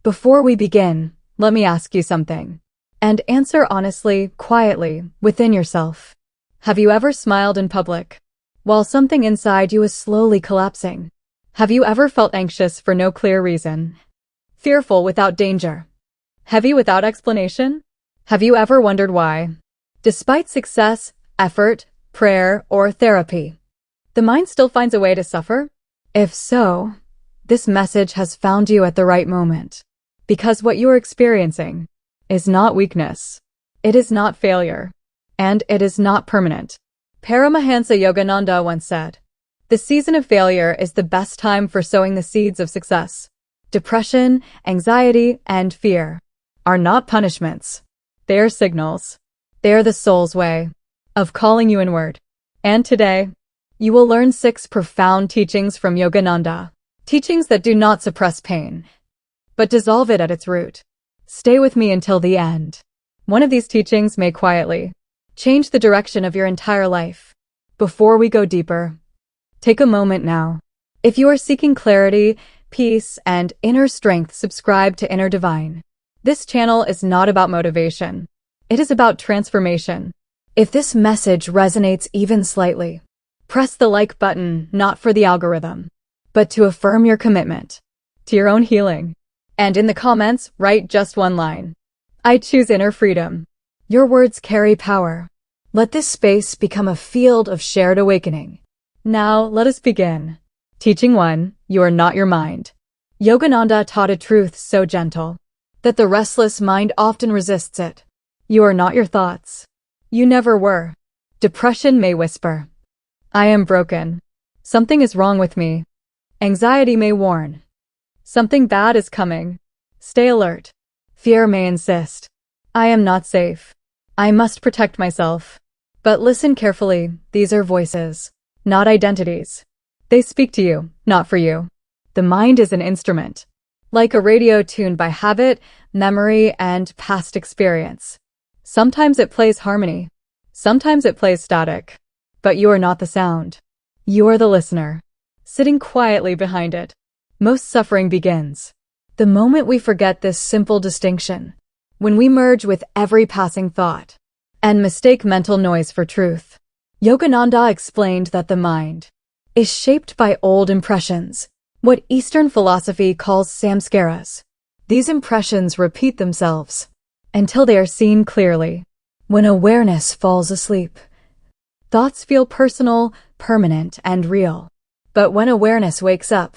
Before we begin, let me ask you something. And answer honestly, quietly, within yourself. Have you ever smiled in public, while something inside you is slowly collapsing? Have you ever felt anxious for no clear reason? Fearful without danger? Heavy without explanation? Have you ever wondered why? Despite success, effort, prayer, or therapy, the mind still finds a way to suffer? If so, this message has found you at the right moment. Because what you are experiencing is not weakness. It is not failure. And it is not permanent. Paramahansa Yogananda once said, "The season of failure is the best time for sowing the seeds of success." Depression, anxiety, and fear are not punishments. They are signals. They are the soul's way of calling you inward. And today, you will learn 6 profound teachings from Yogananda. Teachings that do not suppress pain, but dissolve it at its root. Stay with me until the end. One of these teachings may quietly change the direction of your entire life. Before we go deeper, take a moment now. If you are seeking clarity, peace, and inner strength, subscribe to Inner Divine. This channel is not about motivation. It is about transformation. If this message resonates even slightly, press the like button, not for the algorithm, but to affirm your commitment to your own healing. And in the comments, write just one line. I choose inner freedom. Your words carry power. Let this space become a field of shared awakening. Now, let us begin. Teaching 1, you are not your mind. Yogananda taught a truth so gentle that the restless mind often resists it. You are not your thoughts. You never were. Depression may whisper, "I am broken. Something is wrong with me." Anxiety may warn, "Something bad is coming. Stay alert." Fear may insist, "I am not safe. I must protect myself." But listen carefully, these are voices, not identities. They speak to you, not for you. The mind is an instrument, like a radio tuned by habit, memory, and past experience. Sometimes it plays harmony. Sometimes it plays static. But you are not the sound. You are the listener, sitting quietly behind it. Most suffering begins the moment we forget this simple distinction, when we merge with every passing thought and mistake mental noise for truth. Yogananda explained that the mind is shaped by old impressions, what Eastern philosophy calls samskaras. These impressions repeat themselves until they are seen clearly. When awareness falls asleep, thoughts feel personal, permanent, and real. But when awareness wakes up,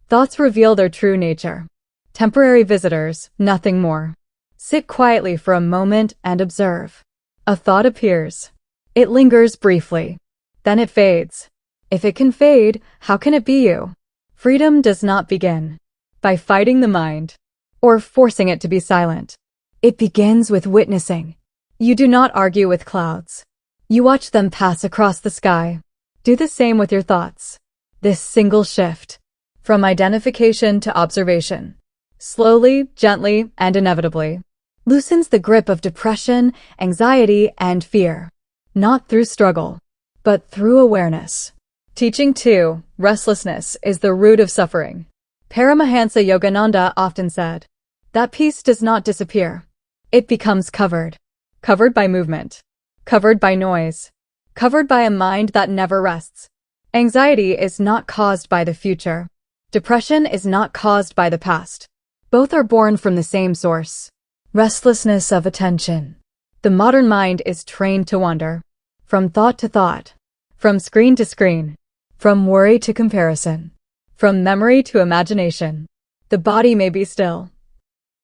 thoughts reveal their true nature. Temporary visitors, nothing more. Sit quietly for a moment and observe. A thought appears. It lingers briefly. Then it fades. If it can fade, how can it be you? Freedom does not begin by fighting the mind or forcing it to be silent. It begins with witnessing. You do not argue with clouds. You watch them pass across the sky. Do the same with your thoughts. This single shift, from identification to observation, slowly, gently, and inevitably, loosens the grip of depression, anxiety, and fear. Not through struggle, but through awareness. Teaching 2, restlessness is the root of suffering. Paramahansa Yogananda often said that peace does not disappear. It becomes covered. Covered by movement. Covered by noise. Covered by a mind that never rests. Anxiety is not caused by the future. Depression is not caused by the past. Both are born from the same source. Restlessness of attention. The modern mind is trained to wander. From thought to thought. From screen to screen. From worry to comparison. From memory to imagination. The body may be still,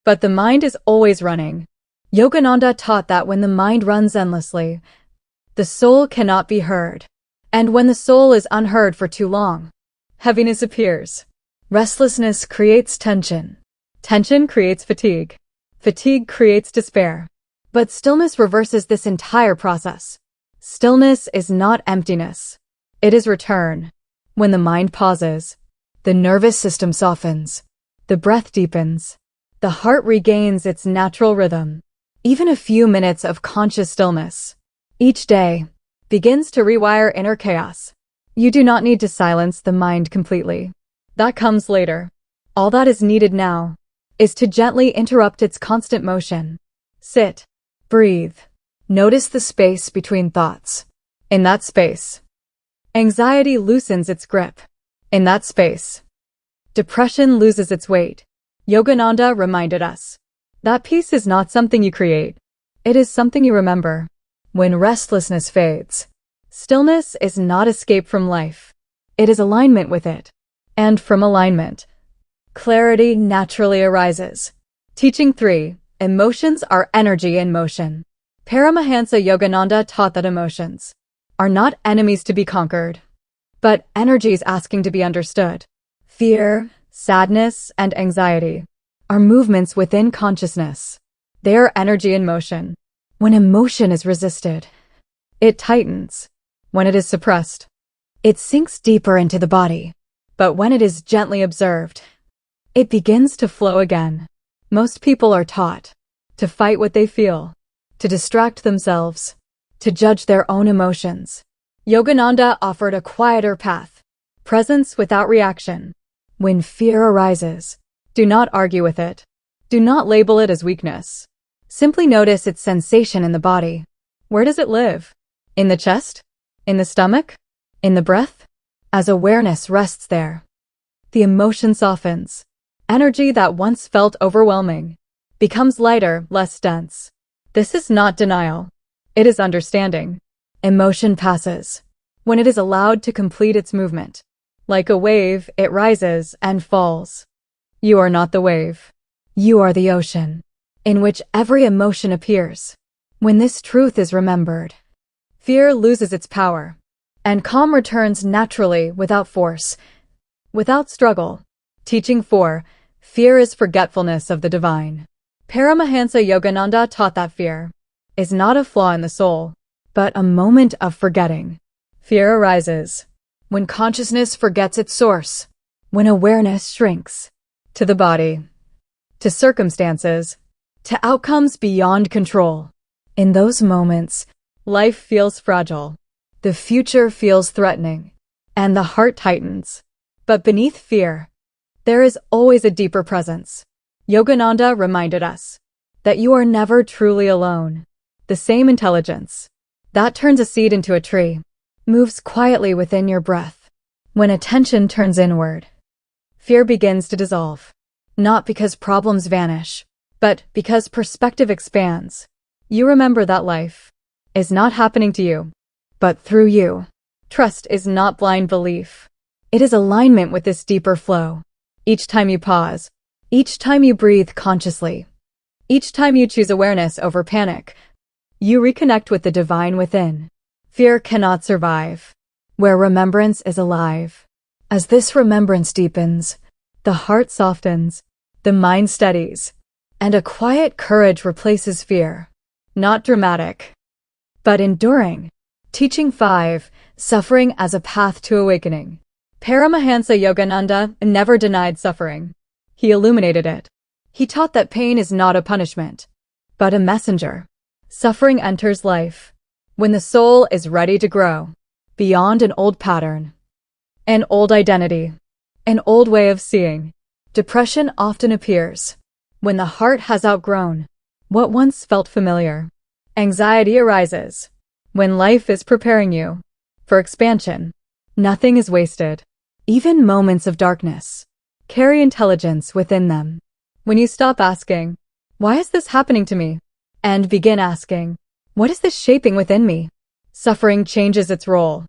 but the mind is always running. Yogananda taught that when the mind runs endlessly, the soul cannot be heard. And when the soul is unheard for too long, heaviness appears. Restlessness creates tension. Tension creates fatigue. Fatigue creates despair. But stillness reverses this entire process. Stillness is not emptiness. It is return. When the mind pauses, the nervous system softens. The breath deepens. The heart regains its natural rhythm. Even a few minutes of conscious stillness each day begins to rewire inner chaos. You do not need to silence the mind completely. That comes later. All that is needed now is to gently interrupt its constant motion. Sit. Breathe. Notice the space between thoughts. In that space, anxiety loosens its grip. In that space, depression loses its weight. Yogananda reminded us that peace is not something you create. It is something you remember. When restlessness fades, stillness is not escape from life. It is alignment with it. And from alignment, clarity naturally arises. Teaching 3. Emotions are energy in motion. Paramahansa Yogananda taught that emotions are not enemies to be conquered, but energies asking to be understood. Fear, sadness, and anxiety are movements within consciousness. They are energy in motion. When emotion is resisted, it tightens. When it is suppressed, it sinks deeper into the body. But when it is gently observed, it begins to flow again. Most people are taught to fight what they feel, to distract themselves, to judge their own emotions. Yogananda offered a quieter path, presence without reaction. When fear arises, do not argue with it. Do not label it as weakness. Simply notice its sensation in the body. Where does it live? In the chest? In the stomach? In the breath? As awareness rests there, the emotion softens. Energy that once felt overwhelming becomes lighter, less dense. This is not denial. It is understanding. Emotion passes when it is allowed to complete its movement. Like a wave, it rises and falls. You are not the wave. You are the ocean, in which every emotion appears. When this truth is remembered, fear loses its power, and calm returns naturally without force, without struggle. Teaching 4. Fear is forgetfulness of the divine. Paramahansa Yogananda taught that fear is not a flaw in the soul, but a moment of forgetting. Fear arises when consciousness forgets its source, when awareness shrinks to the body, to circumstances, to outcomes beyond control. In those moments, life feels fragile, the future feels threatening, and the heart tightens. But beneath fear, there is always a deeper presence. Yogananda reminded us that you are never truly alone. The same intelligence that turns a seed into a tree moves quietly within your breath. When attention turns inward, fear begins to dissolve, not because problems vanish, but because perspective expands. You remember that life is not happening to you, but through you. Trust is not blind belief. It is alignment with this deeper flow. Each time you pause, each time you breathe consciously, each time you choose awareness over panic, you reconnect with the divine within. Fear cannot survive where remembrance is alive. As this remembrance deepens, the heart softens, the mind steadies, and a quiet courage replaces fear. Not dramatic, but enduring. Teaching 5. Suffering as a path to awakening. Paramahansa Yogananda never denied suffering. He illuminated it. He taught that pain is not a punishment, but a messenger. Suffering enters life when the soul is ready to grow beyond an old pattern, an old identity, an old way of seeing. Depression often appears when the heart has outgrown what once felt familiar. Anxiety arises when life is preparing you for expansion. Nothing is wasted. Even moments of darkness carry intelligence within them. When you stop asking, "Why is this happening to me?" and begin asking, "What is this shaping within me?" suffering changes its role.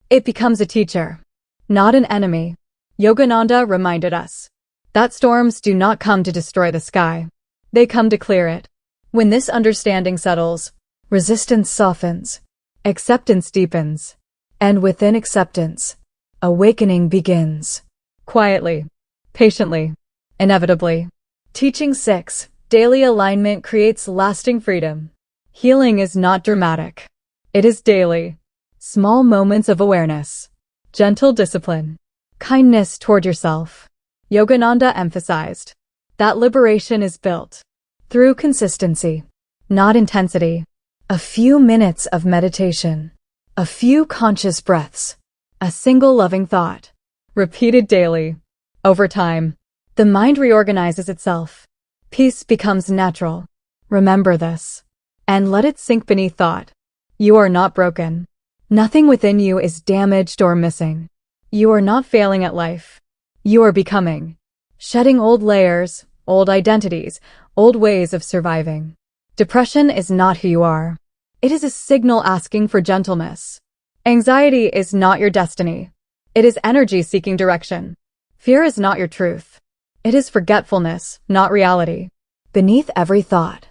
It becomes a teacher, not an enemy. Yogananda reminded us that storms do not come to destroy the sky. They come to clear it. When this understanding settles, resistance softens, acceptance deepens, and within acceptance, awakening begins. Quietly, patiently, inevitably. Teaching 6. Daily alignment creates lasting freedom. Healing is not dramatic. It is daily. Small moments of awareness, gentle discipline, kindness toward yourself. Yogananda emphasized that liberation is built through consistency, not intensity. A few minutes of meditation, a few conscious breaths, a single loving thought, repeated daily. Over time, the mind reorganizes itself. Peace becomes natural. Remember this. And let it sink beneath thought. You are not broken. Nothing within you is damaged or missing. You are not failing at life. You are becoming. Shedding old layers, old identities, old ways of surviving. Depression is not who you are. It is a signal asking for gentleness. Anxiety is not your destiny. It is energy seeking direction. Fear is not your truth. It is forgetfulness, not reality. Beneath every thought,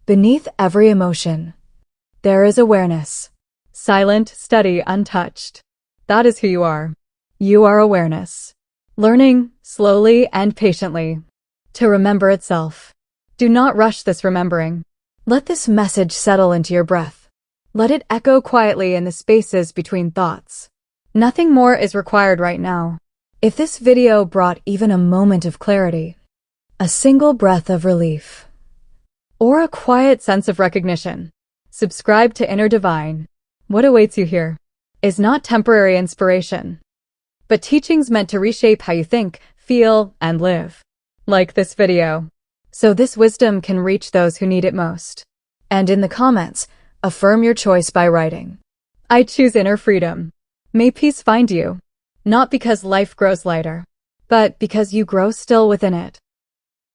beneath every emotion, there is awareness. Silent, steady, untouched. That is who you are. You are awareness. Learning, slowly and patiently, to remember itself. Do not rush this remembering. Let this message settle into your breath. Let it echo quietly in the spaces between thoughts. Nothing more is required right now. If this video brought even a moment of clarity, a single breath of relief, or a quiet sense of recognition, subscribe to Inner Divine. What awaits you here is not temporary inspiration, but teachings meant to reshape how you think, feel, and live. Like this video, so this wisdom can reach those who need it most. And in the comments, affirm your choice by writing, "I choose inner freedom." May peace find you, not because life grows lighter, but because you grow still within it.